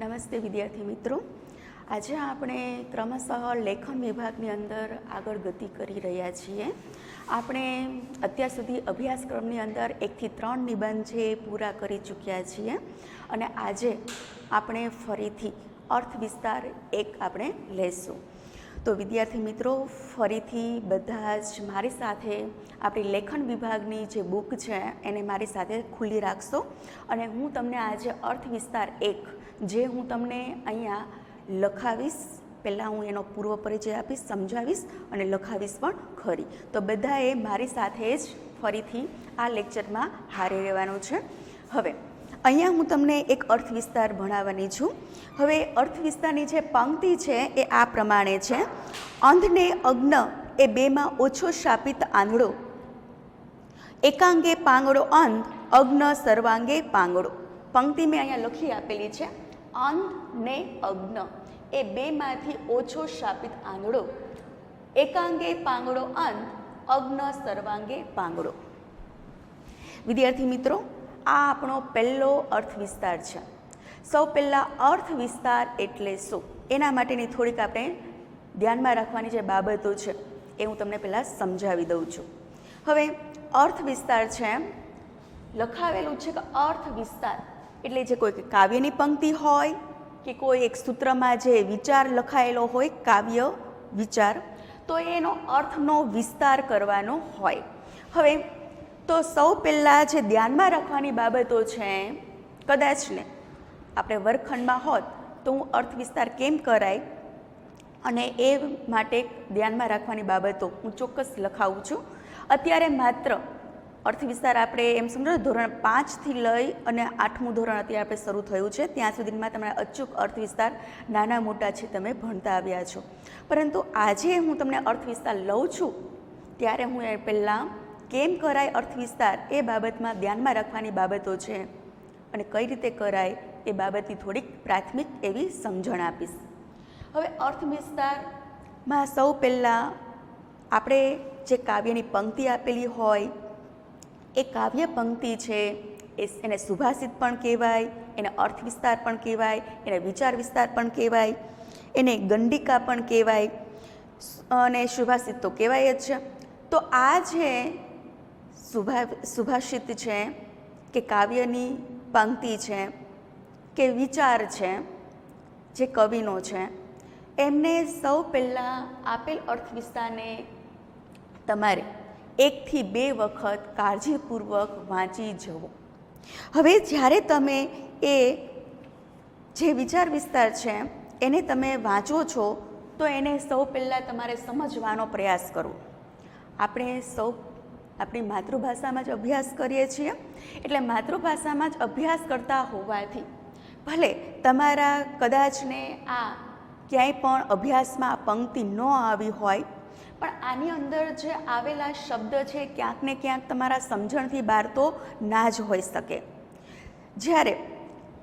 નમસ્તે વિદ્યાર્થી મિત્રો, આજે આપણે ક્રમશઃ લેખન વિભાગની અંદર આગળ ગતિ કરી રહ્યા છીએ. આપણે અત્યાર સુધી અભ્યાસક્રમની અંદર 1 થી 3 નિબંધ છે પૂરા કરી ચૂક્યા છીએ અને આજે આપણે ફરીથી અર્થ વિસ્તાર 1 આપણે લેશું. તો વિદ્યાર્થી મિત્રો, ફરીથી બધા જ મારી સાથે આપણી લેખન વિભાગની જે બુક છે એને મારી સાથે ખુલ્લી રાખશો અને હું તમને આજે અર્થ વિસ્તાર 1 જે હું તમને અહીંયા લખાવીશ, પહેલાં હું એનો પૂર્વ પરિચય આપીશ, સમજાવીશ અને લખાવીશ પણ ખરી. તો બધાએ મારી સાથે જ ફરીથી આ લેક્ચરમાં હારે રહેવાનું છે. હવે અહીંયા હું તમને એક અર્થ વિસ્તાર ભણાવવાની છું. હવે અર્થ વિસ્તારની જે પંક્તિ છે એ આ પ્રમાણે છે: અંધને અગ્ન એ બેમાં ઓછો શાપિત આંધળો, એકાંગે પાંગડો અંધ, અગ્ન સર્વાંગે પાંગડો. પંક્તિ મેં અહીંયા લખી આપેલી છે. અંધ ને અગ્ન એ બેમાંથી ઓછો શાપિત આંધળો, એકાંગે પાંગડો અંધ, અગ્ન સર્વાંગે પાંગડો. વિદ્યાર્થી મિત્રો, આ આપણો પહેલો અર્થ વિસ્તાર છે. સૌ પહેલાં અર્થ વિસ્તાર એટલે શું એના માટેની થોડીક આપણે ધ્યાનમાં રાખવાની જે બાબતો છે એ હું તમને પહેલાં સમજાવી દઉં છું. હવે અર્થ વિસ્તાર છે, લખાવેલું છે કે અર્થ વિસ્તાર એટલે જે કોઈ કાવ્યની પંક્તિ હોય કે કોઈ એક સૂત્રમાં જે વિચાર લખાયેલો હોય, કાવ્ય વિચાર, તો એનો અર્થનો વિસ્તાર કરવાનો હોય. હવે તો સૌ પહેલાં જે ધ્યાનમાં રાખવાની બાબતો છે, કદાચ ને આપણે વર્ગખંડમાં હોત તો હું અર્થ વિસ્તાર કેમ કરાય અને એ માટે ધ્યાનમાં રાખવાની બાબતો હું ચોક્કસ લખાવું છું. અત્યારે માત્ર અર્થ વિસ્તાર આપણે એમ સમજો ધોરણ 5થી લઈ અને 8મું ધોરણ અત્યારે આપણે શરૂ થયું છે, ત્યાં સુધીમાં તમારા અચૂક અર્થ વિસ્તાર નાના મોટા છે તમે ભણતા આવ્યા છો. પરંતુ આજે હું તમને અર્થ વિસ્તાર લઉં છું ત્યારે હું એ પહેલાં કેમ કરાય અર્થ વિસ્તાર એ બાબતમાં ધ્યાનમાં રાખવાની બાબતો છે અને કઈ રીતે કરાય એ બાબતની થોડીક પ્રાથમિક એવી સમજણ આપીશ. હવે અર્થ વિસ્તારમાં સૌ પહેલાં આપણે જે કાવ્યની પંક્તિ આપેલી હોય એ કાવ્ય પંક્તિ છે એને સુભાષિત પણ કહેવાય, એને અર્થ વિસ્તાર પણ કહેવાય, એને વિચાર વિસ્તાર પણ કહેવાય, એને ગંડિકા પણ કહેવાય અને સુભાષિત તો કહેવાય જ છે. તો આ જે સુભાષિત છે કે કાવ્યની પંક્તિ છે કે વિચાર છે જે કવિનો છે, એમને સૌ પહેલાં આપેલ અર્થ વિસ્તારને તમારે 1 થી 2 વખત કાળજીપૂર્વક વાંચી જવો. હવે જ્યારે તમે એ જે વિચાર વિસ્તાર છે એને તમે વાંચો છો તો એને સૌ પહેલાં તમારે સમજવાનો પ્રયાસ કરવો. આપણે સૌ આપણી માતૃભાષામાં જ અભ્યાસ કરીએ છીએ, એટલે માતૃભાષામાં જ અભ્યાસ કરતા હોવાથી ભલે તમારા કદાચને આ ક્યાંય પણ અભ્યાસમાં આ પંક્તિ ન આવી હોય, પણ આની અંદર જે આવેલા શબ્દ છે ક્યાંક ને ક્યાંક તમારા સમજણથી બહાર તો ના જ હોઈ શકે. જ્યારે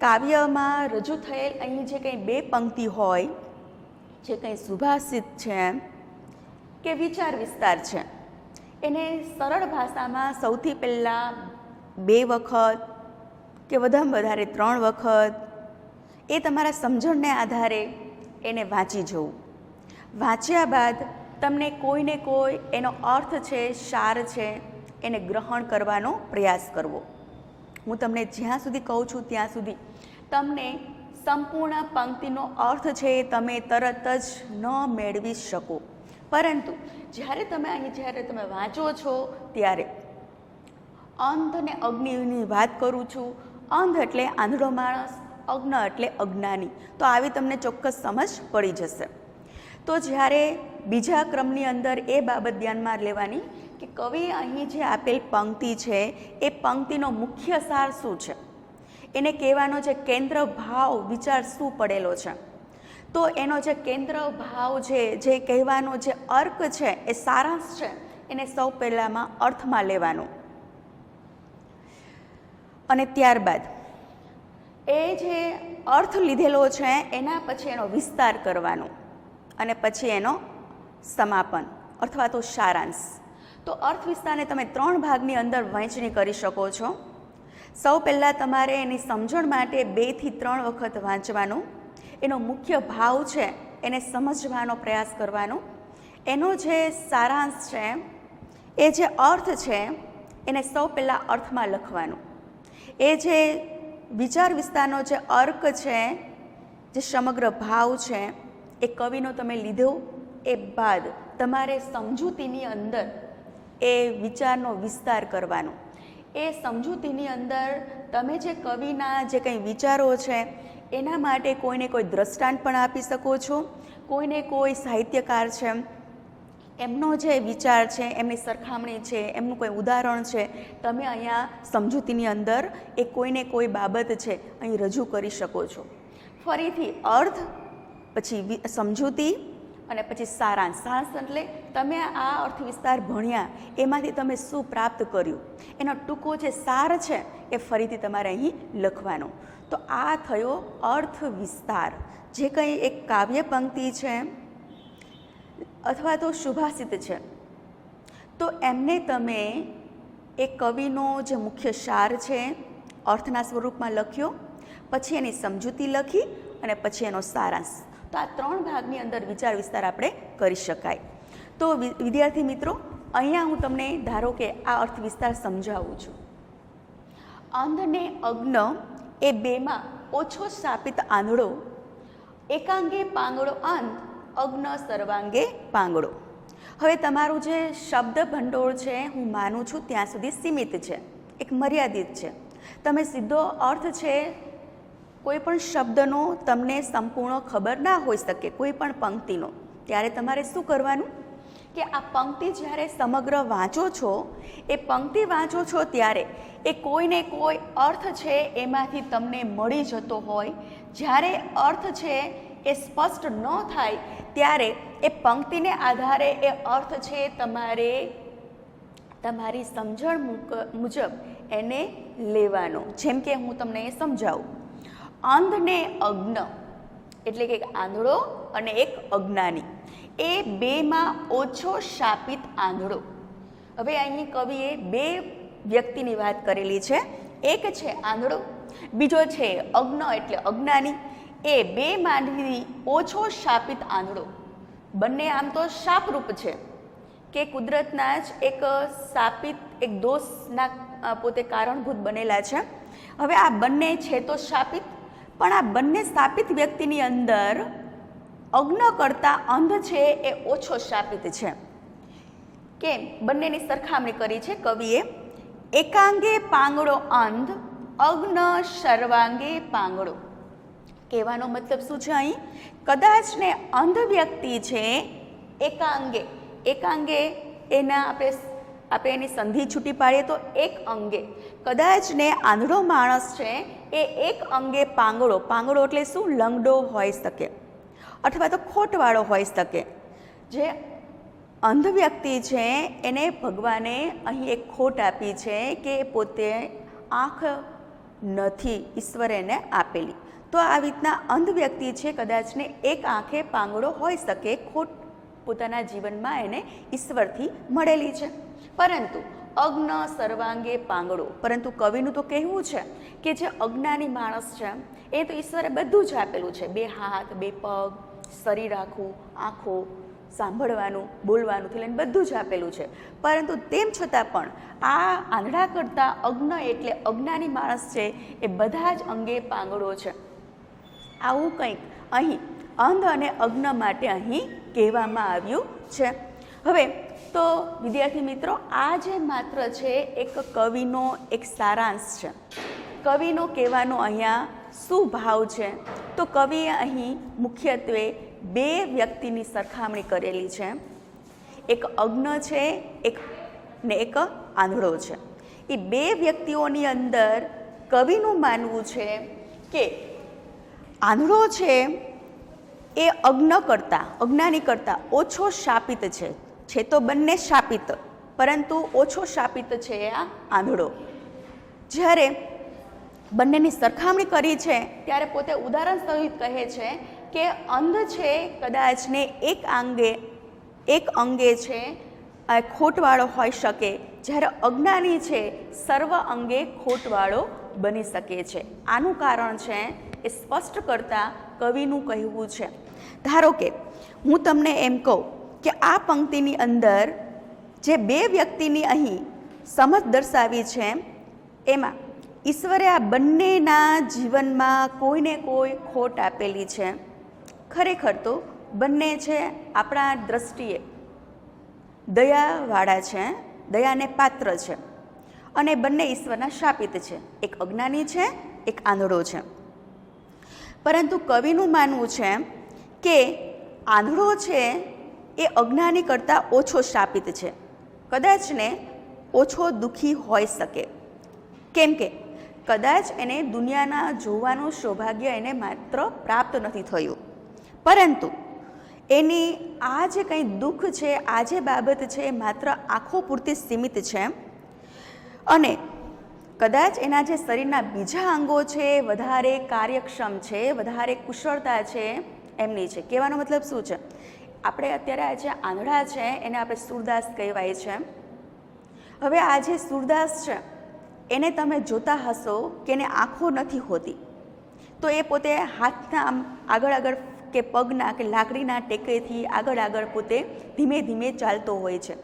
કાવ્યમાં રજૂ થયેલ અહીં જે કંઈ 2 પંક્તિ હોય, જે કંઈ સુભાષિત છે કે વિચાર વિસ્તાર છે, એને સરળ ભાષામાં સૌથી પહેલાં 2 વખત કે વધારેમાં વધારે 3 વખત એ તમારા સમજણને આધારે એને વાંચી જવું. વાંચ્યા બાદ તમને કોઈને કોઈ એનો અર્થ છે, સાર છે, એને ગ્રહણ કરવાનો પ્રયાસ કરવો. હું તમને જ્યાં સુધી કહું છું ત્યાં સુધી તમને સંપૂર્ણ પંક્તિનો અર્થ છે એ તમે તરત જ ન મેળવી શકો, પરંતુ જ્યારે તમે વાંચો છો ત્યારે અંધ અને અગ્નિની વાત કરું છું. અંધ એટલે આંધળો માણસ, અગ્ન એટલે અજ્ઞાની. તો આવી તમને ચોક્કસ સમજ પડી જશે. તો જ્યારે બીજા ક્રમની અંદર એ બાબત ધ્યાનમાં લેવાની કે કવિ અહીં જે આપેલ પંક્તિ છે એ પંક્તિનો મુખ્ય સાર શું છે, એને કહેવાનો જે કેન્દ્ર ભાવ વિચાર શું પડેલો છે, તો એનો જે કેન્દ્ર ભાવ છે, જે કહેવાનો જે અર્ક છે, એ સારાંશ છે, એને સૌ પહેલાંમાં અર્થમાં લેવાનો અને ત્યારબાદ એ જે અર્થ લીધેલો છે એના પછી એનો વિસ્તાર કરવાનો અને પછી એનો સમાપન અથવા તો સારાંશ. તો અર્થ વિસ્તારને તમે 3 ભાગની અંદર વહેંચણી કરી શકો છો. સૌ પહેલાં તમારે એની સમજણ માટે 2 થી 3 વખત વાંચવાનું, એનો મુખ્ય ભાવ છે એને સમજવાનો પ્રયાસ કરવાનો, એનો જે સારાંશ છે એ જે અર્થ છે એને સૌ પહેલાં અર્થમાં લખવાનું, એ જે વિચાર વિસ્તારનો જે અર્ક છે, જે સમગ્ર ભાવ છે એ કવિનો તમે લીધો એ બાદ તમારે સમજૂતીની અંદર એ વિચારનો વિસ્તાર કરવાનો. એ સમજૂતીની અંદર તમે જે કવિના જે કંઈ વિચારો છે એના માટે કોઈને કોઈ દ્રષ્ટાંત પણ આપી શકો છો, કોઈને કોઈ સાહિત્યકાર છે એમનો જે વિચાર છે, એમની સરખામણી છે, એમનું કોઈ ઉદાહરણ છે, તમે અહીંયા સમજૂતીની અંદર એ કોઈને કોઈ બાબત છે અહીં રજૂ કરી શકો છો. ફરીથી અર્થ, પછી સમજૂતી અને પછી સારાંશ. સારાંશ એટલે તમે આ અર્થ વિસ્તાર ભણ્યા એમાંથી તમે શું પ્રાપ્ત કર્યું, એનો ટૂંકો જે સાર છે એ ફરીથી તમારે અહીં લખવાનો. તો આ થયો અર્થ વિસ્તાર. જે કંઈ એક કાવ્ય પંક્તિ છે અથવા તો સુભાષિત છે તો એમને તમે એ કવિનો જે મુખ્ય સાર છે અર્થના સ્વરૂપમાં લખ્યો, પછી એની સમજૂતી લખી અને પછી એનો સારાંશ. તો આ 3 ભાગની અંદર વિચાર વિસ્તાર આપણે કરી શકાય. તો વિદ્યાર્થી મિત્રો, અહીંયા હું તમને ધારો કે આ અર્થ વિસ્તાર સમજાવું છું. અંધ ને અગ્ન એ 2માં ઓછો શાપિત આંધળો, એકાંગે પાંગળો અંધ, અગ્ન સર્વાંગે પાંગળો. હવે તમારું જે શબ્દ ભંડોળ છે હું માનું છું ત્યાં સુધી સીમિત છે, એક મર્યાદિત છે. તમે સીધો અર્થ છે કોઈ પણ શબ્દનો તમને સંપૂર્ણ ખબર ના હોઈ શકે, કોઈ પણ પંક્તિનો, ત્યારે તમારે શું કરવાનું કે આ પંક્તિ જ્યારે સમગ્ર વાંચો છો, એ પંક્તિ વાંચો છો ત્યારે એ કોઈને કોઈ અર્થ છે એમાંથી તમને મળી જતો હોય. જ્યારે અર્થ છે એ સ્પષ્ટ ન થાય ત્યારે એ પંક્તિને આધારે એ અર્થ છે તમારે તમારી સમજણ મુજબ એને લેવાનો. જેમ કે હું તમને એ સમજાવું. અંધ ને અગ્ન એટલે કે એક આંધળો અને એક અજ્ઞાની, એ 2માં ઓછો શાપિત આંધળો. હવે અહીં કવિએ 2 વ્યક્તિની વાત કરેલી છે. એક છે આંધળો, બીજો છે અગ્ન એટલે અજ્ઞાની. એ 2માંથી ઓછો શાપિત આંધળો. બંને આમ તો શાપરૂપ છે કે કુદરતના જ એક શાપિત, એક દોષના પોતે કારણભૂત બનેલા છે. હવે આ બંને છે તો શાપિત, પણ આ બંને શાપિત વ્યક્તિની અંદર અગ્ન કરતાં અંધ છે એ ઓછો શાપિત છે. કેમ? બંનેની સરખામણી કરી છે કવિએ. એકાંગે પાંગળો અંધ, અગ્ન સર્વાંગે પાંગળો. કહેવાનો મતલબ શું છે અહીં? કદાચ ને અંધ વ્યક્તિ છે એકાંગે, એકાંગે એના આપણે એની સંધિ છૂટી પાડીએ તો એક અંગે. કદાચ ને આંધળો માણસ છે એ એક અંગે પાંગળો, પાંગળો એટલે શું? લંગડો હોઈ શકે અથવા તો ખોટવાળો હોઈ શકે. જે અંધ વ્યક્તિ છે એને ભગવાને અહીં એક ખોટ આપી છે કે પોતે આંખ નથી ઈશ્વરે એને આપેલી. તો આવી રીતના અંધ વ્યક્તિ છે કદાચ ને એક આંખે પાંગળો હોઈ શકે, ખોટ પોતાના જીવનમાં એને ઈશ્વરથી મળેલી છે. પરંતુ અગ્ન સર્વાંગે પાંગળો. પરંતુ કવિનું તો કહેવું છે કે જે અજ્ઞાની માણસ છે એ તો ઈશ્વરે બધું જ આપેલું છે. 2 હાથ, 2 પગ, શરીર આખું, આંખો, સાંભળવાનું, બોલવાનુંથી લઈને બધું જ આપેલું છે. પરંતુ તેમ છતાં પણ આ આંધળા કરતાં અગ્ન એટલે અજ્ઞાની માણસ છે એ બધા જ અંગે પાંગળો છે. આવું કંઈક અહીં અંધ અને અગ્ન માટે અહીં કહેવામાં આવ્યું છે. હવે તો વિદ્યાર્થી મિત્રો, આ જે માત્ર છે એક કવિનો એક સારાંશ છે. કવિનો કહેવાનો અહીંયા શું ભાવ છે? તો કવિએ અહીં મુખ્યત્વે 2 વ્યક્તિની સરખામણી કરેલી છે. એક અગ્ન છે ને એક આંધળો છે. એ 2 વ્યક્તિઓની અંદર કવિનું માનવું છે કે આંધળો છે એ અજ્ઞાની કરતાં ઓછો શાપિત છે તો બંને શાપિત, પરંતુ ઓછો શાપિત છે આ આંધળો. જ્યારે બંનેની સરખામણી કરી છે ત્યારે પોતે ઉદાહરણ સહિત કહે છે કે અંધ છે કદાચ ને એક અંગે છે ખોટવાળો હોઈ શકે, જ્યારે અજ્ઞાની છે સર્વ અંગે ખોટવાળો બની શકે છે. આનું કારણ છે એ સ્પષ્ટ કરતા કવિનું કહેવું છે. ધારો કે હું તમને એમ કહું કે આ પંક્તિની અંદર જે બે વ્યક્તિની અહીં સમજ દર્શાવી છે એમાં ઈશ્વરે આ બંનેના જીવનમાં કોઈને કોઈ ખોટ આપેલી છે. ખરેખર તો બંને છે આપણા દ્રષ્ટિએ દયાવાળા છે, દયાને પાત્ર છે, અને બંને ઈશ્વરના શાપિત છે. એક અજ્ઞાની છે, એક આંધળો છે. પરંતુ કવિનું માનવું છે કે આંધળો છે એ અજ્ઞાની કરતાં ઓછો શાપિત છે, કદાચ ને ઓછો દુઃખી હોઈ શકે. કેમ કે કદાચ એને દુનિયાના જોવાનું સૌભાગ્ય એને માત્ર પ્રાપ્ત નથી થયું, પરંતુ એની આ જે કંઈ દુઃખ છે, આ જે બાબત છે એ માત્ર આંખો પૂરતી સીમિત છે, અને કદાચ એના જે શરીરના બીજા અંગો છે વધારે કાર્યક્ષમ છે, વધારે કુશળતા છે એમની છે. કહેવાનો મતલબ શું છે? આપણે અત્યારે આ જે આંધળા છે એને આપણે સૂરદાસ કહેવાય છે. હવે આ જે સૂરદાસ છે એને તમે જોતા હશો કે એને આંખો નથી હોતી, તો એ પોતે હાથના આમ આગળ આગળ કે પગના કે લાકડીના ટેકેથી આગળ આગળ પોતે ધીમે ધીમે ચાલતો હોય છે.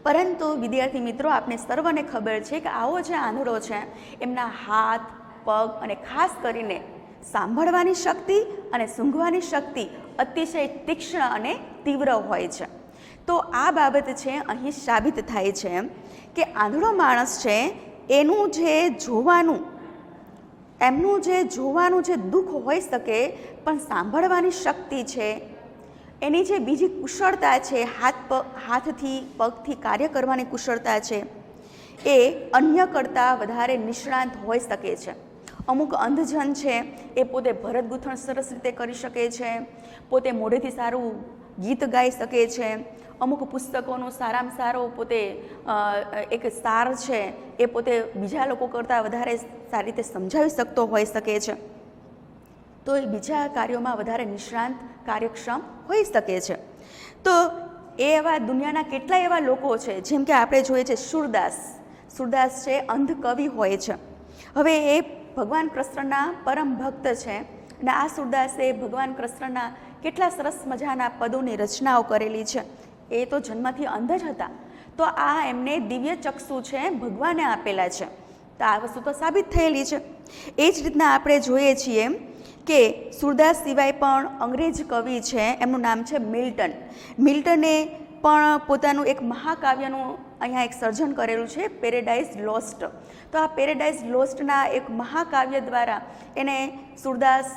પરંતુ વિદ્યાર્થી મિત્રો, આપણે સર્વને ખબર છે કે આવો જે આંધળો છે એમના હાથ, પગ અને ખાસ કરીને સાંભળવાની શક્તિ અને સૂંઘવાની શક્તિ અતિશય તીક્ષ્ણ અને તીવ્ર હોય છે. તો આ બાબત છે અહીં સાબિત થાય છે કે આંધળો માણસ છે એનું જે જોવાનું, એમનું જે જોવાનું જે દુઃખ હોઈ શકે, પણ સાંભળવાની શક્તિ છે, એની જે બીજી કુશળતા છે, હાથથી પગથી કાર્ય કરવાની કુશળતા છે, એ અન્ય કરતાં વધારે નિષ્ણાંત હોઈ શકે છે. અમુક અંધજન છે એ પોતે ભરત ગૂંથણ સરસ રીતે કરી શકે છે, પોતે મોઢેથી સારું ગીત ગાઈ શકે છે, અમુક પુસ્તકોનો સારામાં સારો પોતે એક સાર છે એ પોતે બીજા લોકો કરતાં વધારે સારી રીતે સમજાવી શકતો હોઈ શકે છે, તો એ બીજા કાર્યોમાં વધારે નિષ્ણાંત કાર્યક્ષમ હોઈ શકે છે. તો એવા દુનિયાના કેટલાય એવા લોકો છે, જેમ કે આપણે જોઈએ છે સૂરદાસ છે અંધ કવિ હોય છે. હવે એ ભગવાન કૃષ્ણના પરમ ભક્ત છે, અને આ સૂરદાસે ભગવાન કૃષ્ણના કેટલા સરસ મજાના પદોની રચનાઓ કરેલી છે. એ તો જન્મથી અંધ જ હતા, તો આ એમને દિવ્ય ચક્ષુ છે ભગવાને આપેલા છે, તો આ વસ્તુ તો સાબિત થયેલી છે. એ જ રીતના આપણે જોઈએ છીએ કે સૂરદાસ સિવાય પણ અંગ્રેજ કવિ છે, એમનું નામ છે મિલ્ટન. મિલ્ટને પણ પોતાનું એક મહાકાવ્યનું અહીંયા એક સર્જન કરેલું છે, પેરેડાઇઝ લોસ્ટ. તો આ પેરેડાઇઝ લોસ્ટના એક મહાકાવ્ય દ્વારા એને સૂરદાસ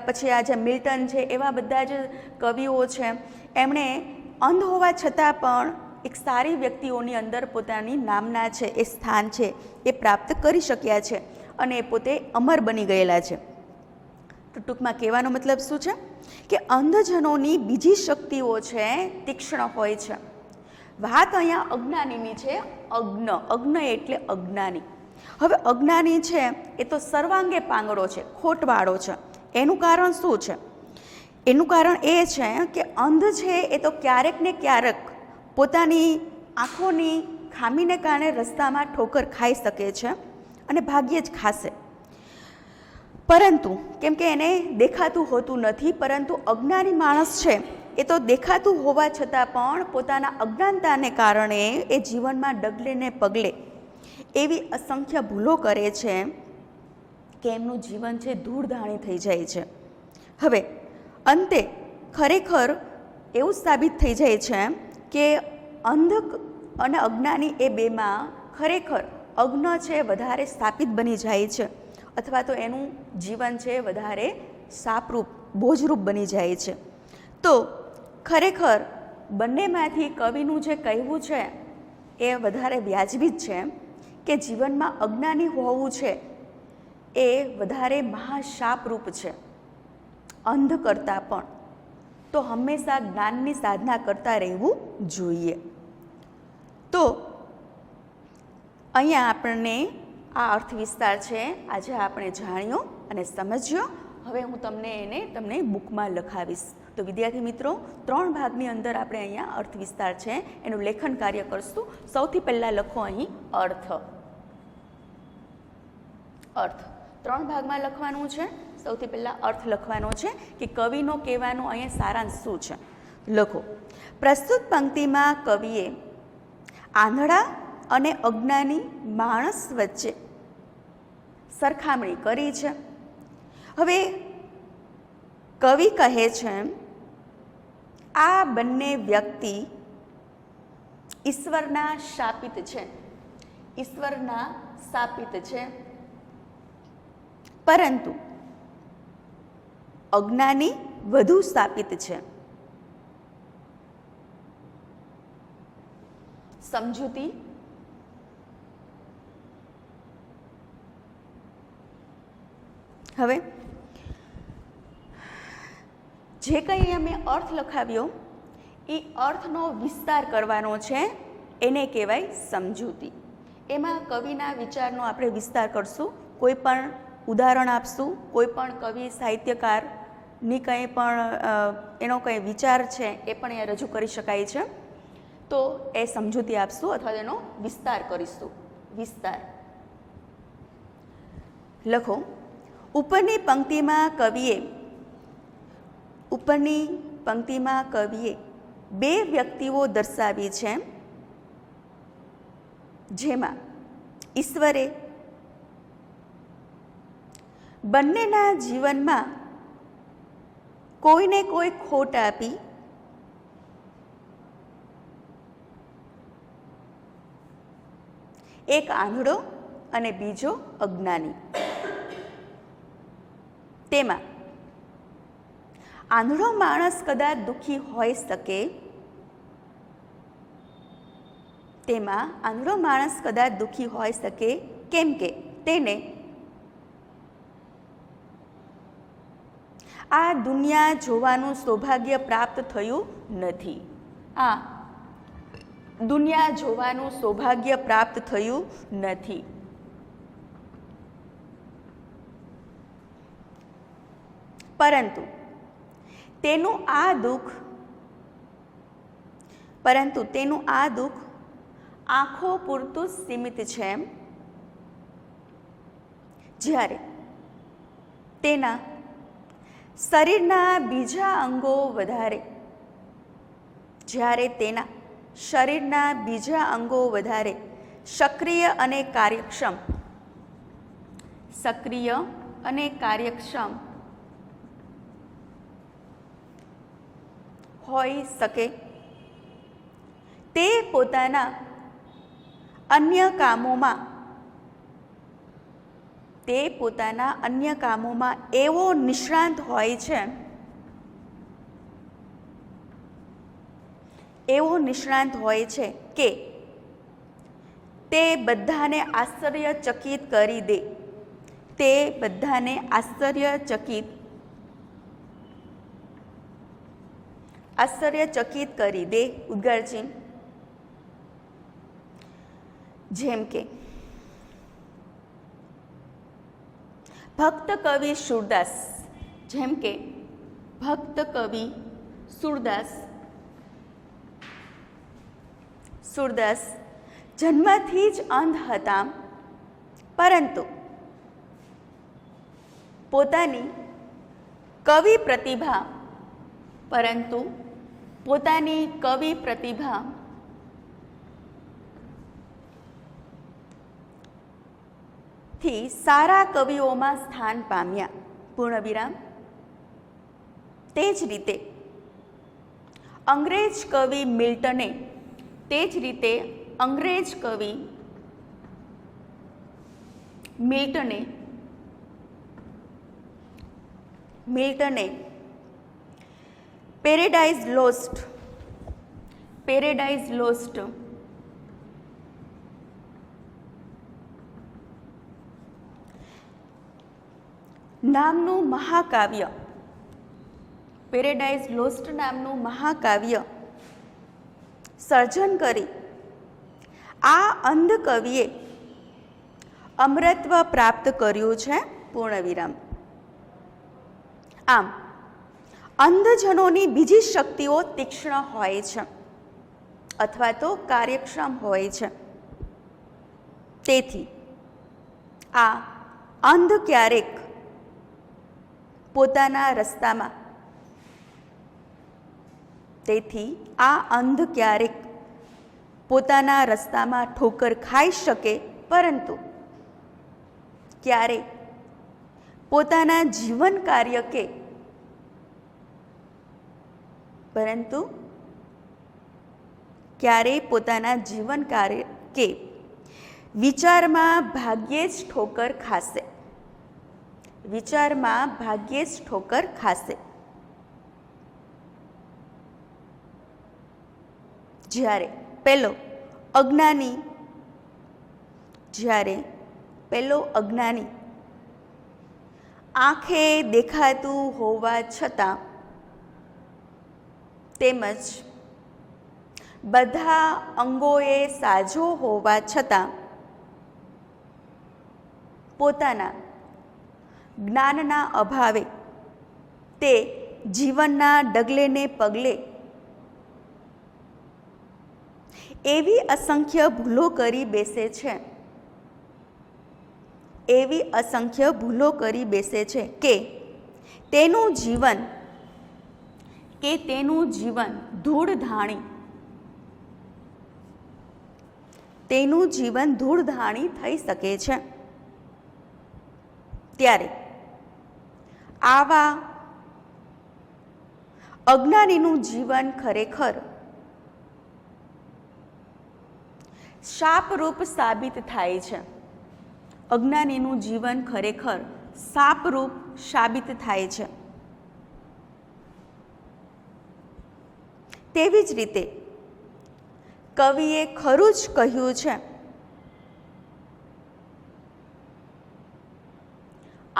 પછી આ જે મિલ્ટન છે એવા બધા જ કવિઓ છે એમણે અંધ હોવા છતાં પણ એક સારી વ્યક્તિઓની અંદર પોતાની નામના છે એ સ્થાન છે એ પ્રાપ્ત કરી શક્યા છે, અને એ પોતે અમર બની ગયેલા છે. તો ટૂંકમાં કહેવાનો મતલબ શું છે કે અંધજનોની બીજી શક્તિઓ છે તીક્ષ્ણ હોય છે. વાત અહીંયા અજ્ઞાનીની છે. અજ્ઞ એટલે અજ્ઞાની. હવે અજ્ઞાની છે એ તો સર્વાંગે પાંગડો છે, ખોટવાળો છે. એનું કારણ શું છે? એનું કારણ એ છે કે અંધ છે એ તો ક્યારેક ને ક્યારેક પોતાની આંખોની ખામીને કારણે રસ્તામાં ઠોકર ખાઈ શકે છે, અને ભાગ્યે જ ખાશે, પરંતુ કેમ કે એને દેખાતું હોતું નથી. પરંતુ અજ્ઞાની માણસ છે એ તો દેખાતું હોવા છતાં પણ પોતાના અજ્ઞાનતાને કારણે એ જીવનમાં ડગલે ને પગલે એવી અસંખ્ય ભૂલો કરે છે કે એમનું જીવન છે ધૂળધાણી થઈ જાય છે. હવે અંતે ખરેખર એવું સાબિત થઈ જાય છે કે અંધ અને અજ્ઞાની એ બેમાં ખરેખર અજ્ઞ છે વધારે સ્થાપિત બની જાય છે, અથવા તો એનું જીવન છે વધારે શાપરૂપ, બોજરૂપ બની જાય છે. તો ખરેખર બંનેમાંથી કવિનું જે કહેવું છે એ વધારે વ્યાજબી જ છે કે જીવનમાં અજ્ઞાની હોવું છે એ વધારે મહાશાપરૂપ છે અંધ કરતાં પણ. તો હંમેશા જ્ઞાનની સાધના કરતા રહેવું જોઈએ. તો અહીંયા આપણને આ અર્થ વિસ્તાર છે આજે આપણે જાણ્યો અને સમજ્યો. હવે હું તમને બુકમાં લખાવીશ. તો વિદ્યાર્થી મિત્રો, 3 ભાગની અંદર આપણે અહીંયા અર્થ વિસ્તાર છે એનું લેખન કાર્ય કરશું. સૌથી પહેલાં લખો અહીં અર્થ. અર્થ 3 ભાગમાં લખવાનું છે। સૌથી પહેલાં અર્થ લખવાનો છે કે કવિનો કહેવાનો અહીંયા સારાંશ શું છે। લખો, પ્રસ્તુત પંક્તિમાં કવિએ આંધળા અને અજ્ઞાની માણસ વચ્ચે સરખામણી કરી છે। હવે કવિ કહે છે આ બંને વ્યક્તિ ઈશ્વરના શાપિત છે, ઈશ્વરના શાપિત છે, પરંતુ અજ્ઞાની વધુ શાપિત છે। સમજૂતી હવે જે કંઈ અમે અર્થ લખાવ્યો એ અર્થનો વિસ્તાર કરવાનો છે, એને કહેવાય સમજૂતી। એમાં કવિના વિચારનો આપણે વિસ્તાર કરશું, કોઈ પણ ઉદાહરણ આપશું, કોઈ પણ કવિ સાહિત્યકારની કંઈ પણ એનો કંઈ વિચાર છે એ પણ એ રજૂ કરી શકાય છે, તો એ સમજૂતી આપશું અથવા તેનો વિસ્તાર કરીશું। વિસ્તાર લખો, ઉપરની પંક્તિમાં કવિએ બે વ્યક્તિઓ દર્શાવી છે, જેમાં ઈશ્વરે બંનેના જીવનમાં કોઈને કોઈ ખોટ આપી એક આંધળો અને બીજો અજ્ઞાની। તેમાં આંધળો માણસ કદાચ દુઃખી હોઈ શકે, કેમ કે તેને આ દુનિયા જોવાનું સૌભાગ્ય પ્રાપ્ત થયું નથી। આ દુનિયા જોવાનું સૌભાગ્ય પ્રાપ્ત થયું નથી। પરંતુ તેનું આ દુઃખ આંખો પૂરતું સીમિત છે, જ્યારે તેના શરીરના બીજા અંગો વધારે સક્રિય અને કાર્યક્ષમ હોઈ શકે, તે પોતાના અન્ય કામોમાં એવો નિષ્ણાંત હોય છે કે તે બધાને આશ્ચર્યચકિત કરી દે। ઉદ્ગાર ચિહ્ન, જેમ કે ભક્ત કવિ સુરદાસ જન્મથી જ અંધ હતા, પરંતુ પોતાની કવિ પ્રતિભા થી સારા કવિઓમાં સ્થાન પામ્યા। પૂર્ણ વિરામ। તે જ રીતે અંગ્રેજ કવિ મિલ્ટને પેરેડાઇઝ લોસ્ટ નામનું મહાકાવ્ય સર્જન કરી આ અંધ કવિએ અમરત્વ પ્રાપ્ત કર્યું છે। પૂર્ણ વિરામ। આમ અંધજનોની બીજી શક્તિઓ તીક્ષ્ણ હોય છે અથવા તો કાર્યક્ષમ હોય છે, તેથી આ અંધ ક્યારેક પોતાના રસ્તામાં, તેથી આ અંધ ક્યારેક પોતાના રસ્તામાં ઠોકર ખાઈ શકે, પરંતુ ક્યારેક પોતાના જીવન કાર્ય કે વિચારમાં ભાગ્યે જ ઠોકર ખાશે, વિચારમાં ભાગ્યે જ ઠોકર ખાશે. જ્યારે પેલો અજ્ઞાની આંખે દેખાતું હોવા છતાં તેમજ બધા અંગોએ સાજો હોવા છતાં પોતાના જ્ઞાનના અભાવે તે જીવનના ડગલે ને પગલે એવી અસંખ્ય ભૂલો કરી બેસે છે, કે તેનું જીવન ધૂળધાણી થઈ શકે છે. ત્યારે આવા અજ્ઞાનીનું જીવન ખરેખર શાપરૂપ સાબિત થાય છે. અજ્ઞાનીનું જીવન ખરેખર શાપરૂપ સાબિત થાય છે. તેવી જ રીતે કવિએ ખરું જ કહ્યું છે,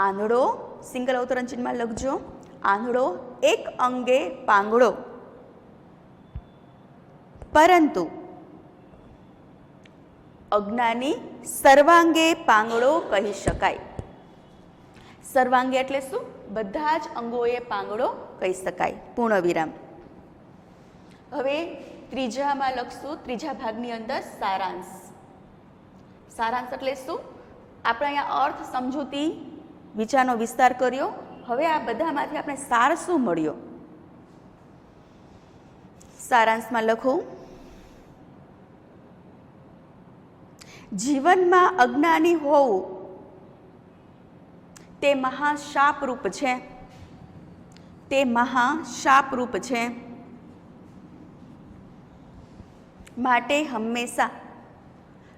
આંધળો, સિંગલ અવતરણ ચિહ્નમાં લખજો, આંધળો એક અંગે પાંગળો, પરંતુ અજ્ઞાની સર્વાંગે પાંગળો કહી શકાય. સર્વાંગે એટલે શું? બધા જ અંગોએ પાંગળો કહી શકાય. પૂર્ણ વિરામ. હવે ત્રીજામાં લખશું, ત્રીજા ભાગની અંદર સારાંશ. સારાંશ એટલે શું? આપણે અહીંયા અર્થ, સમજૂતી, વિચારનો વિસ્તાર કર્યો. હવે આ બધામાંથી આપણે સાર શું મળ્યો? સારાંશમાં લખું, જીવનમાં અજ્ઞાની હોવું તે મહાશાપરૂપ છે. માટે હંમેશા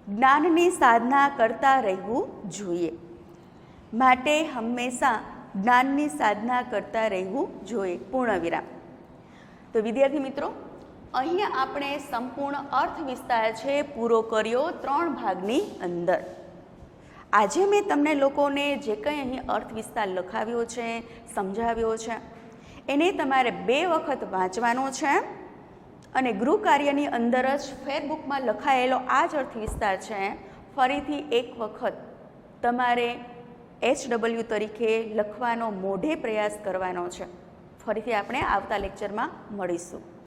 જ્ઞાનની સાધના કરતા રહેવું જોઈએ. પૂર્ણ વિરામ. તો વિદ્યાર્થી મિત્રો, અહીંયા આપણે સંપૂર્ણ અર્થ વિસ્તાર છે પૂરો કર્યો 3 ભાગની અંદર. આજે મેં તમને લોકોને જે કંઈ અહીં અર્થ વિસ્તાર લખાવ્યો છે, સમજાવ્યો છે, એને તમારે 2 વખત વાંચવાનો છે અને ગૃહ કાર્યની અંદર જ ફેરબુકમાં લખાયેલો આ જ અર્થ વિસ્તાર છે ફરીથી એક વખત તમારે HW તરીકે લખવાનો મોઢે પ્રયાસ કરવાનો છે. ફરીથી આપણે આવતા લેક્ચરમાં મળીશું.